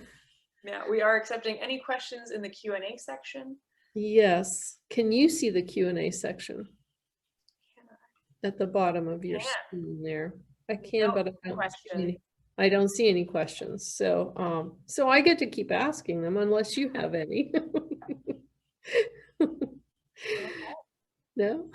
Speaker 2: yeah, we are accepting any questions in the Q&A section.
Speaker 1: yes. Can you see the Q&A section
Speaker 2: Yeah.
Speaker 1: at the bottom of your
Speaker 2: Yeah.
Speaker 1: screen there? I can,
Speaker 2: No
Speaker 1: but I don't see
Speaker 2: question.
Speaker 1: any. I don't see any questions. So, so I get to keep asking them unless you have any. No?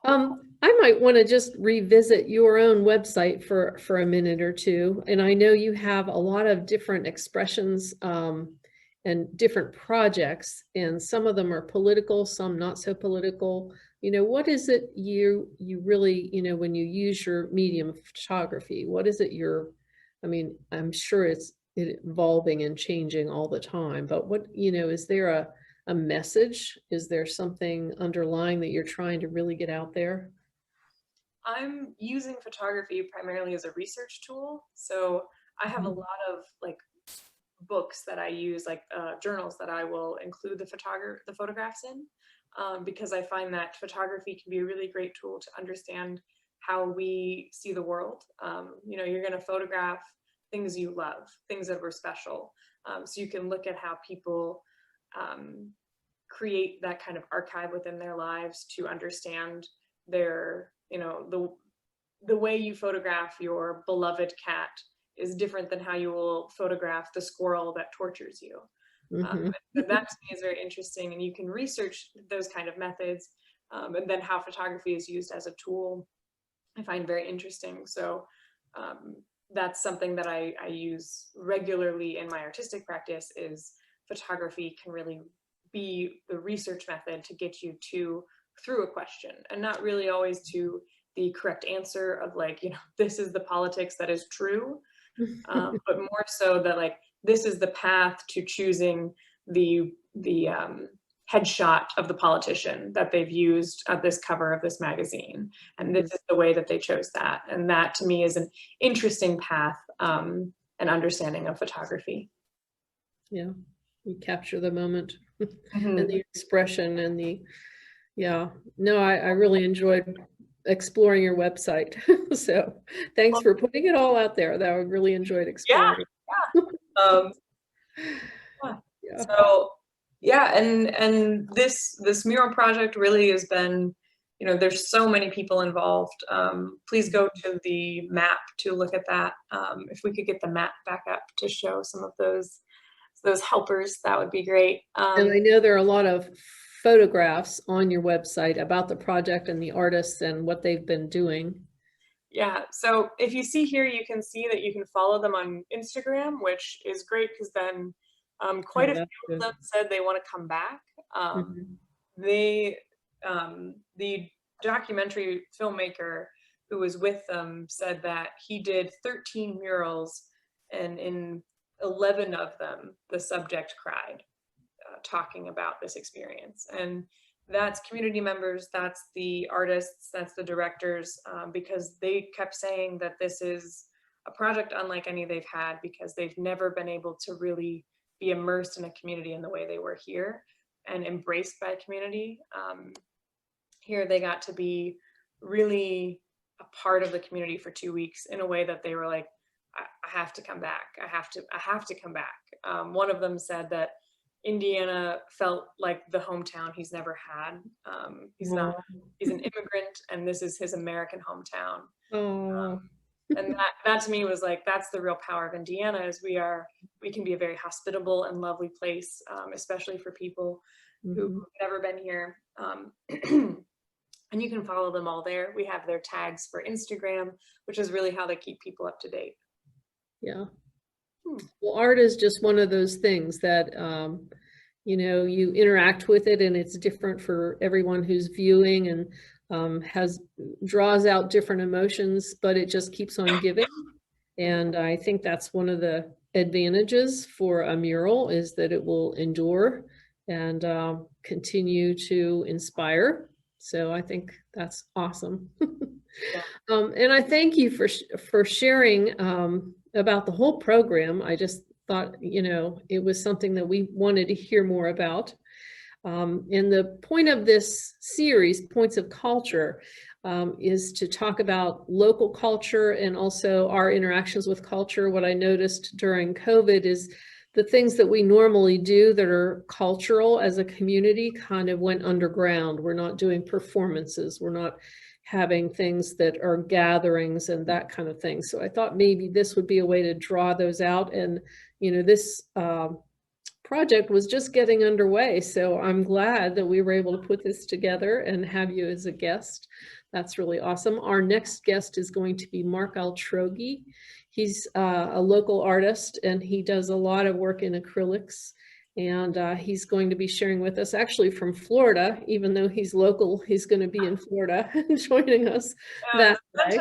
Speaker 1: I might want to just revisit your own website for a minute or two. And I know you have a lot of different expressions and different projects, and some of them are political, some not so political. You know, what is it you really, you know, when you use your medium of photography, what is it I mean, I'm sure it's evolving and changing all the time, but what, you know, is there a message? Is there something underlying that you're trying to really get out there?
Speaker 2: I'm using photography primarily as a research tool. So I have a
Speaker 1: Mhm.
Speaker 2: lot of like books that I use, like journals that I will include the photographs in, because I find that photography can be a really great tool to understand how we see the world. You know, you're going to photograph things you love, things that were special. So you can look at how people create that kind of archive within their lives to understand their, you know, the way you photograph your beloved cat is different than how you will photograph the squirrel that tortures you.
Speaker 1: Mhm.
Speaker 2: That to me is very interesting, and you can research those kind of methods, and then how photography is used as a tool I find very interesting. So that's something that I use regularly in my artistic practice. Is photography can really be the research method to get you to through a question, and not really always to the correct answer of like, you know, this is the politics that is true, but more so that like this is the path to choosing the headshot of the politician that they've used at this cover of this magazine, and this is the way that they chose that. And that to me is an interesting path and understanding of photography.
Speaker 1: Yeah, you capture the moment and
Speaker 2: Mhm.
Speaker 1: the expression and yeah. No, I really enjoyed exploring your website. So thanks for putting it all out there. That I really enjoyed
Speaker 2: Yeah,
Speaker 1: exploring.
Speaker 2: um, yeah.
Speaker 1: Yeah.
Speaker 2: So yeah, and this mural project really has been, you know, there's so many people involved. Please go to the map to look at that. If we could get the map back up to show some of those helpers, that would be great.
Speaker 1: And I know there are a lot of photographs on your website about the project and the artists and what they've been doing.
Speaker 2: Yeah, so if you see here, you can see that you can follow them on Instagram, which is great because then quite
Speaker 1: Oh,
Speaker 2: a
Speaker 1: that's
Speaker 2: few of
Speaker 1: good.
Speaker 2: them said they want to come back.
Speaker 1: Mhm.
Speaker 2: They the documentary filmmaker who was with them said that he did 13 murals, and in 11 of them the subject cried, talking about this experience. And that's community members, that's the artists, that's the directors, because they kept saying that this is a project unlike any they've had, because they've never been able to really be immersed in a community in the way they were here and embraced by a community. Here they got to be really a part of the community for 2 weeks in a way that they were like, I have to come back. I have to come back. One of them said that Indiana felt like the hometown he's never had. He's not,
Speaker 1: Oh,
Speaker 2: he's an immigrant, and this is his American hometown.
Speaker 1: oh,
Speaker 2: And that to me was like, that's the real power of Indiana, is we can be a very hospitable and lovely place, especially for people who've
Speaker 1: mhm.
Speaker 2: never been here. And you can follow them all there. We have their tags for Instagram, which is really how they keep people up to date.
Speaker 1: Yeah.
Speaker 2: Hmm.
Speaker 1: Well, art is just one of those things that, you know, you interact with it and it's different for everyone who's viewing, and draws out different emotions, but it just keeps on giving. And I think that's one of the advantages for a mural, is that it will endure and continue to inspire. So I think that's awesome.
Speaker 2: Yeah.
Speaker 1: And I thank you for sharing about the whole program. I just thought, you know, it was something that we wanted to hear more about. And the point of this series, Points of Culture, is to talk about local culture and also our interactions with culture. What I noticed during COVID is the things that we normally do that are cultural as a community kind of went underground. We're not doing performances. We're not having things that are gatherings and that kind of thing. So I thought maybe this would be a way to draw those out. And, you know, this project was just getting underway. So I'm glad that we were able to put this together and have you as a guest. That's really awesome. Our next guest is going to be Mark Altrogi. He's a local artist and he does a lot of work in acrylics. And he's going to be sharing with us actually from Florida, even though he's local, he's going to be in Florida joining us that way.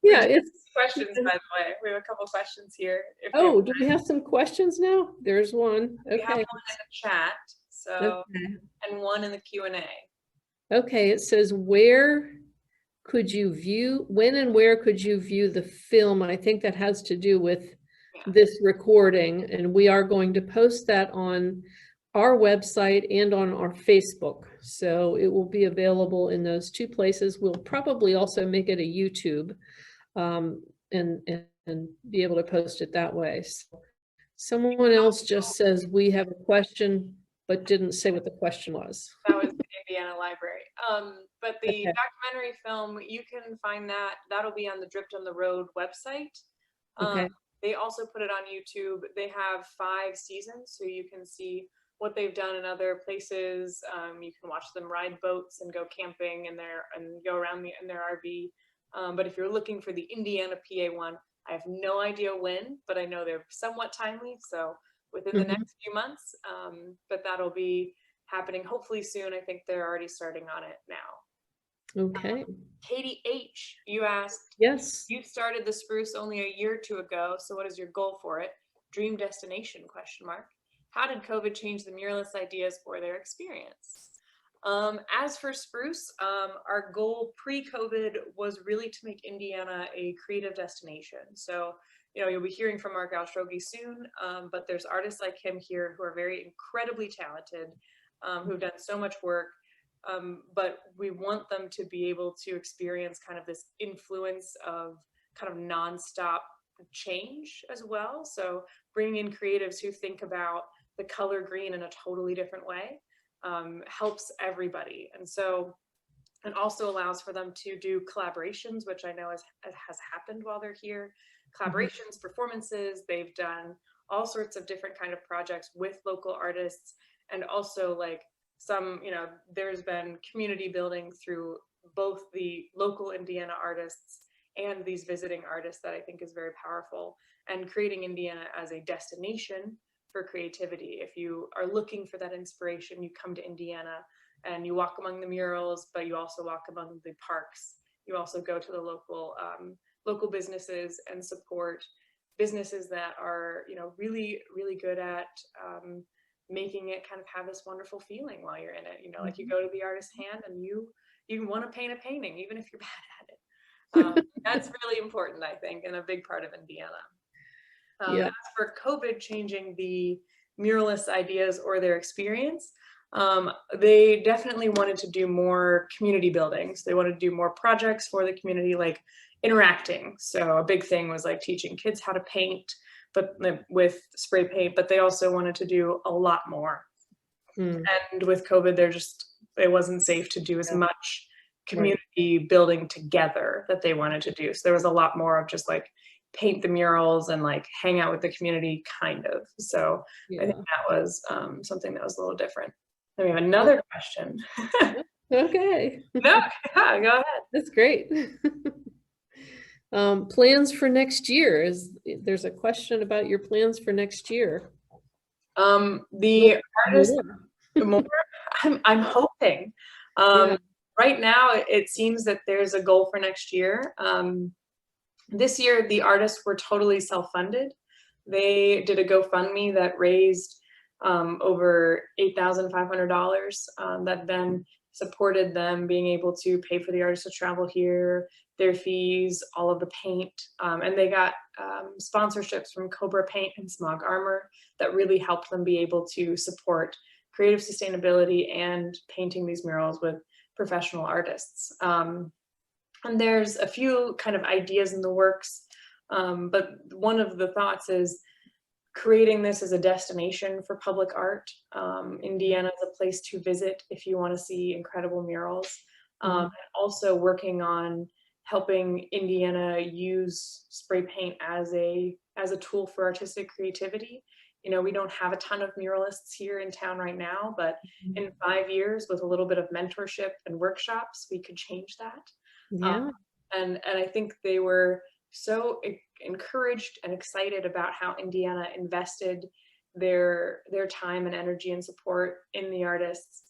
Speaker 1: Yeah, it's
Speaker 2: questions, by the way. We have a couple questions here.
Speaker 1: Oh, do we have some questions now? There's one. Okay.
Speaker 2: We have one in the chat, so
Speaker 1: okay.
Speaker 2: And one in the Q&A.
Speaker 1: Okay, it says, where could you view, when and where could you view the film? I think that has to do with this recording, and we are going to post that on our website and on our Facebook. So it will be available in those two places. We'll probably also make it a YouTube and be able to post it that way. So someone else just says, we have a question, but didn't say what the question was.
Speaker 2: That was the Indiana Library. But the documentary film, you can find that. That'll be on the Dripped on the Road website. They also put it on YouTube. They have 5 seasons, so you can see what they've done in other places. You can watch them ride boats and go camping and go around in their RV. But if you're looking for the Indiana PA one, I have no idea when, but I know they're somewhat timely. So within the next few months, but that'll be happening hopefully soon. I think they're already starting on it now.
Speaker 1: Okay.
Speaker 2: Katie H, you asked,
Speaker 1: yes,
Speaker 2: you started the Spruce only a year or 2 ago. So what is your goal for it? Dream destination, ? How did COVID change the muralist ideas or their experience? As for Spruce, our goal pre-COVID was really to make Indiana a creative destination. So, you know, you'll be hearing from Mark Altrogi soon, but there's artists like him here who are very incredibly talented, who've done so much work, but we want them to be able to experience kind of this influence of kind of nonstop change as well. So bringing in creatives who think about the color green in a totally different way helps everybody. And so it also allows for them to do collaborations, which I know has happened while they're here. Collaborations, performances, they've done all sorts of different kind of projects with local artists, and also like some, you know, there's been community building through both the local Indiana artists and these visiting artists that I think is very powerful, and creating Indiana as a destination for creativity. If you are looking for that inspiration, you come to Indiana and you walk among the murals, but you also walk among the parks. You also go to the local businesses and support businesses that are, you know, really, really good at making it kind of have this wonderful feeling while you're in it. You know, like you go to the artist's hand and you want to paint a painting, even if you're bad at it. That's really important, I think, and a big part of Indiana. As for COVID changing the muralist ideas or their experience, they definitely wanted to do more community buildings. They wanted to do more projects for the community, like interacting. So a big thing was like teaching kids how to paint, but with spray paint, but they also wanted to do a lot more. And with COVID, it wasn't safe to do as much community building together that they wanted to do. So there was a lot more of just like paint the murals and like hang out with the community kind of. So I think that was something that was a little different. Then we have another question.
Speaker 1: Okay.
Speaker 2: No, go ahead.
Speaker 1: That's great. Plans for next year. There's a question about your plans for next year.
Speaker 2: The artist, more, I'm hoping. Right now, it seems that there's a goal for next year. This year, the artists were totally self-funded. They did a GoFundMe that raised over $8,500 that then supported them being able to pay for the artists to travel here, their fees, all of the paint, and they got sponsorships from Cobra Paint and Smog Armor that really helped them be able to support creative sustainability and painting these murals with professional artists. And there's a few kind of ideas in the works, but one of the thoughts is creating this as a destination for public art. Indiana is a place to visit if you want to see incredible murals. And also working on helping Indiana use spray paint as a tool for artistic creativity. You know, we don't have a ton of muralists here in town right now, but in 5 years, with a little bit of mentorship and workshops, we could change that.
Speaker 1: Yeah.
Speaker 2: And I think they were so encouraged and excited about how Indiana invested their time and energy and support in the artists,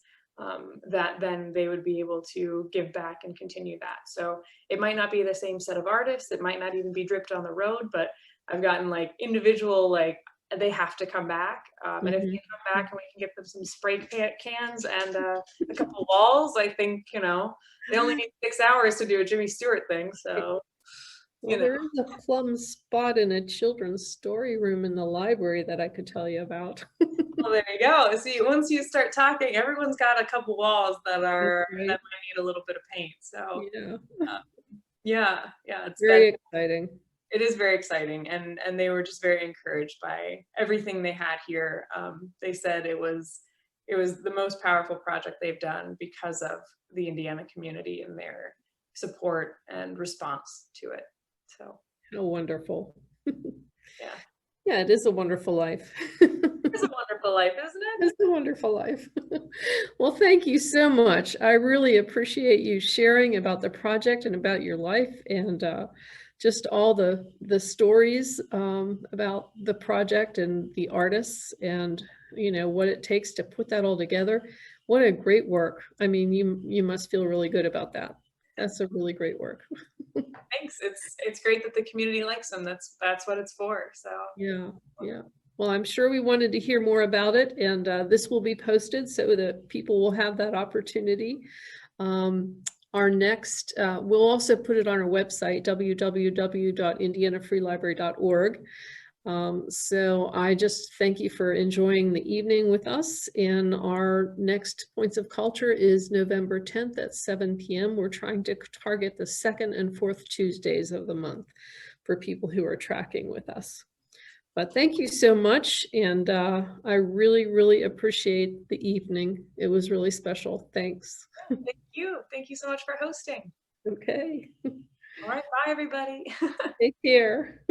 Speaker 2: that then they would be able to give back and continue that. So it might not be the same set of artists, it might not even be dripped on the road, but I've gotten like individual, like, they have to come back. And if they come back and we can get them some spray cans and a couple walls, I think, you know, they only need 6 hours to do a Jimmy Stewart thing. So,
Speaker 1: Well, there is a plum spot in a children's story room in the library that I could tell you about.
Speaker 2: Well, there you go. See, once you start talking, everyone's got a couple walls that are
Speaker 1: Right.
Speaker 2: that might need a little bit of paint. So
Speaker 1: Yeah,
Speaker 2: yeah, it's
Speaker 1: very exciting.
Speaker 2: It is very exciting, and they were just very encouraged by everything they had here. They said it was the most powerful project they've done because of the Indiana community and their support and response to it. So
Speaker 1: How wonderful.
Speaker 2: yeah,
Speaker 1: Yeah, it is a wonderful life.
Speaker 2: it's a wonderful life, isn't it?
Speaker 1: It's a wonderful life. Well, thank you so much. I really appreciate you sharing about the project and about your life, and just all the stories about the project and the artists, and you know what it takes to put that all together. What a great work. I mean, you must feel really good about that. That's a really great work.
Speaker 2: Thanks. It's great that the community likes them. That's what it's for. So
Speaker 1: Yeah, yeah. Well, I'm sure we wanted to hear more about it, and this will be posted so that people will have that opportunity. Our next, we'll also put it on our website, www.indianafreelibrary.org. So I just thank you for enjoying the evening with us. And our next Points of Culture is November 10th at 7 p.m. We're trying to target the 2nd and 4th Tuesdays of the month for people who are tracking with us. But thank you so much. And I really, really appreciate the evening. It was really special. Thanks.
Speaker 2: thank you. Thank you so much for hosting.
Speaker 1: Okay.
Speaker 2: All right. Bye, everybody.
Speaker 1: Take care.